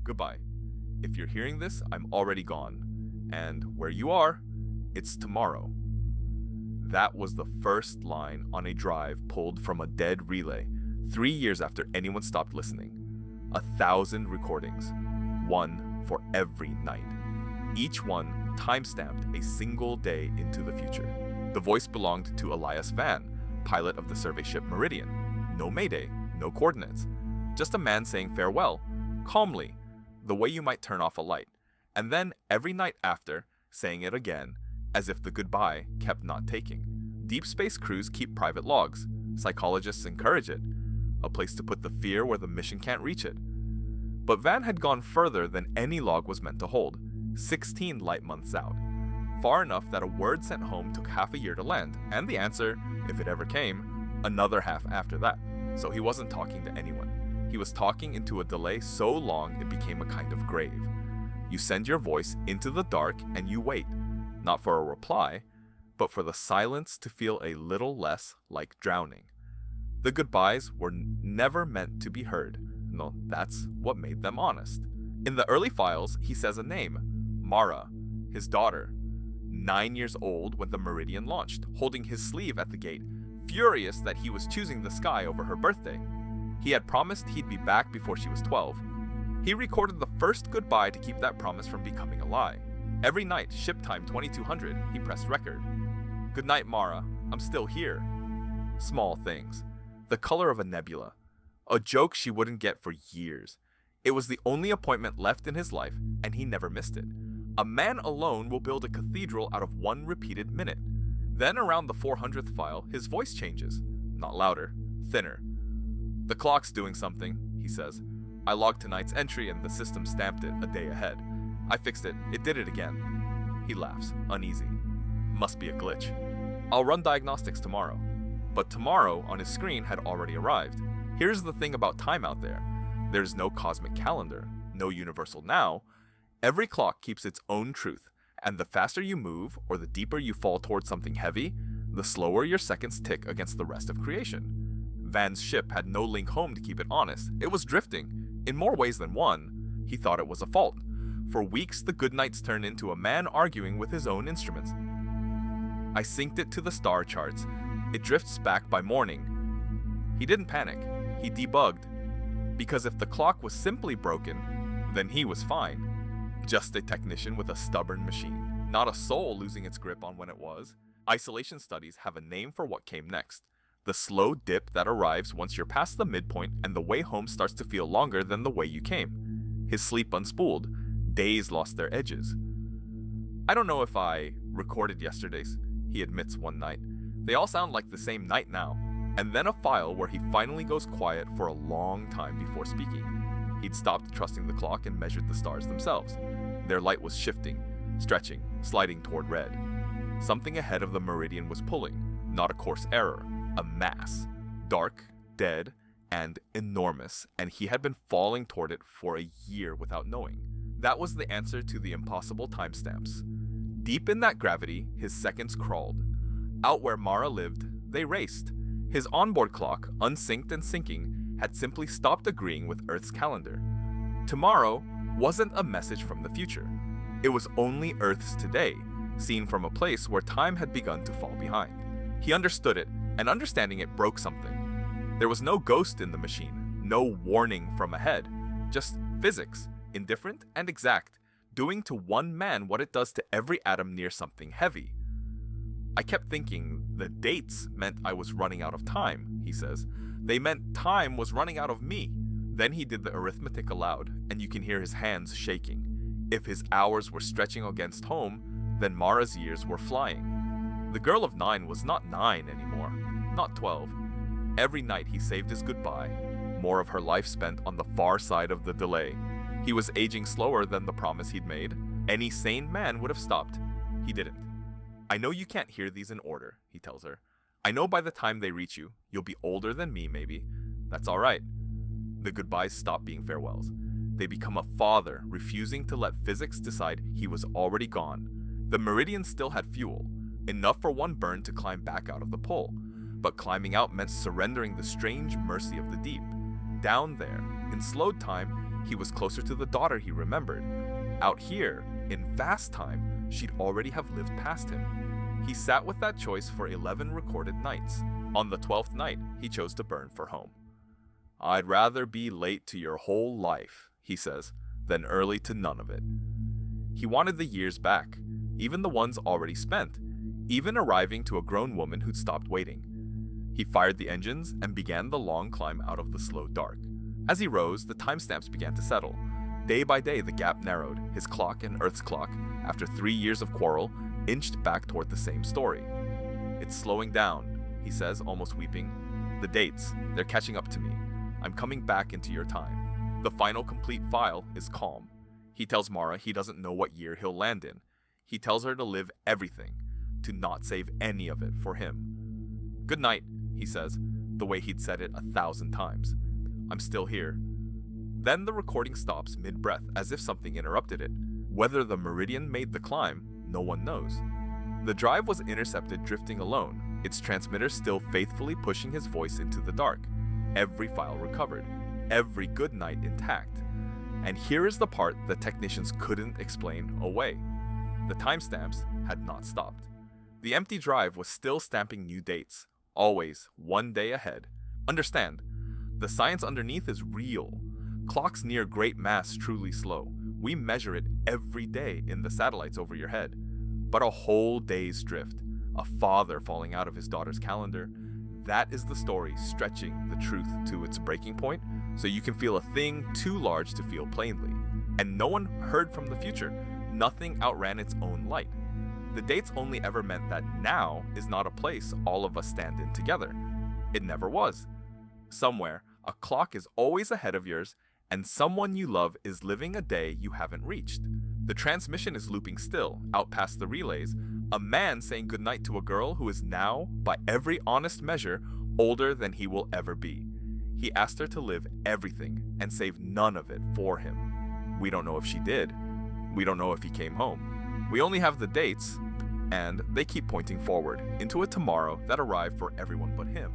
Goodbye. If you're hearing this, I'm already gone. And where you are, it's tomorrow. That was the first line on a drive pulled from a dead relay, 3 years after anyone stopped listening. 1,000 recordings, one for every night. Each one time-stamped a single day into the future. The voice belonged to Elias Van, pilot of the survey ship Meridian. No mayday, no coordinates. Just a man saying farewell, calmly, the way you might turn off a light. And then every night after, saying it again, as if the goodbye kept not taking. Deep space crews keep private logs. Psychologists encourage it. A place to put the fear where the mission can't reach it. But Van had gone further than any log was meant to hold, 16 light months out. Far enough that a word sent home took half a year to land, and the answer, if it ever came, another half after that. So he wasn't talking to anyone. He was talking into a delay so long it became a kind of grave. You send your voice into the dark and you wait, not for a reply, but for the silence to feel a little less like drowning. The goodbyes were never meant to be heard. No, that's what made them honest. In the early files, he says a name, Mara, his daughter, 9 years old when the Meridian launched, holding his sleeve at the gate, furious that he was choosing the sky over her birthday. He had promised he'd be back before she was 12. He recorded the first goodbye to keep that promise from becoming a lie. Every night, ship time 2200, he pressed record. Good night, Mara. I'm still here. Small things. The color of a nebula. A joke she wouldn't get for years. It was the only appointment left in his life, and he never missed it. A man alone will build a cathedral out of one repeated minute. Then around the 400th file, his voice changes. Not louder, thinner. The clock's doing something, he says. I logged tonight's entry and the system stamped it a day ahead. I fixed it. It did it again. He laughs, uneasy. Must be a glitch. I'll run diagnostics tomorrow. But tomorrow on his screen had already arrived. Here's the thing about time out there. There's no cosmic calendar, no universal now. Every clock keeps its own truth, and the faster you move or the deeper you fall towards something heavy, the slower your seconds tick against the rest of creation. Van's ship had no link home to keep it honest. It was drifting. In more ways than one, he thought it was a fault. For weeks, the good nights turned into a man arguing with his own instruments. I synced it to the star charts. It drifts back by morning. He didn't panic. He debugged. Because if the clock was simply broken, then he was fine. Just a technician with a stubborn machine. Not a soul losing its grip on when it was. Isolation studies have a name for what came next. The slow dip that arrives once you're past the midpoint and the way home starts to feel longer than the way you came. His sleep unspooled. Days lost their edges. I don't know if I recorded yesterday's, he admits one night. They all sound like the same night now. And then a file where he finally goes quiet for a long time before speaking. He'd stopped trusting the clock and measured the stars themselves. Their light was shifting, stretching, sliding toward red. Something ahead of the Meridian was pulling, not a course error, a mass, dark, dead, and enormous, and he had been falling toward it for a year without knowing. That was the answer to the impossible timestamps. Deep in that gravity, his seconds crawled. Out where Mara lived, they raced. His onboard clock, unsynced and syncing, had simply stopped agreeing with Earth's calendar. Tomorrow wasn't a message from the future. It was only Earth's today, seen from a place where time had begun to fall behind. He understood it, and understanding it broke something. There was no ghost in the machine, no warning from ahead, just physics, indifferent and exact, doing to one man what it does to every atom near something heavy. I kept thinking the dates meant I was running out of time, he says. They meant time was running out of me. Then he did the arithmetic aloud, and you can hear his hands shaking. If his hours were stretching against home, then Mara's years were flying. The girl of 9 was not 9 anymore, not 12. Every night he saved his goodbye, more of her life spent on the far side of the delay. He was aging slower than the promise he'd made. Any sane man would have stopped. He didn't. I know you can't hear these in order, he tells her. I know by the time they reach you, you'll be older than me, maybe. That's all right. The goodbyes stop being farewells. They become a father, refusing to let physics decide he was already gone. The Meridian still had fuel, enough for one burn to climb back out of the pole. But climbing out meant surrendering the strange mercy of the deep. Down there, in slowed time, he was closer to the daughter he remembered. Out here, in vast time, she'd already have lived past him. He sat with that choice for 11 recorded nights. On the 12th night, he chose to burn for home. "I'd rather be late to your whole life," he says, "than early to none of it." He wanted the years back, even the ones already spent, even arriving to a grown woman who'd stopped waiting. He fired the engines and began the long climb out of the slow dark. As he rose, the timestamps began to settle. Day by day, the gap narrowed. His clock and Earth's clock, after 3 years of quarrel, inched back toward the same story. "It's slowing down," he says, almost weeping. "The dates, they're catching up to me. I'm coming back into your time." The final complete file is calm. He tells Mara he doesn't know what year he'll land in. He tells her to live everything, to not save any of it for him. "Good night," he says, the way he'd said it 1,000 times. "I'm still here." Then the recording stops mid-breath as if something interrupted it. Whether the Meridian made the climb, no one knows. The drive was intercepted drifting alone, its transmitter still faithfully pushing his voice into the dark. Every file recovered, every good night intact. And here is the part the technicians couldn't explain away. The timestamps had not stopped. The empty drive was still stamping new dates, always 1 day ahead. Understand, the science underneath is real. Clocks near great mass truly slow. We measure it every day in the satellites over your head. But a whole day's drift, a father falling out of his daughter's calendar, that is the story stretching the truth to its breaking point, so you can feel a thing too large to feel plainly. And no one heard from the future. Nothing outran its own light. The dates only ever meant that now is not a place all of us stand in together. It never was. Somewhere, a clock is always ahead of yours, and someone you love is living a day you haven't reached. The transmission is looping still, out past the relays, a man saying goodnight to a girl who is now, by every honest measure, older than he will ever be. He asked her to live everything and save none of it for him. We don't know if she did. We don't know if he came home. We only have the dates, and they keep pointing forward into a tomorrow that arrived for everyone but him.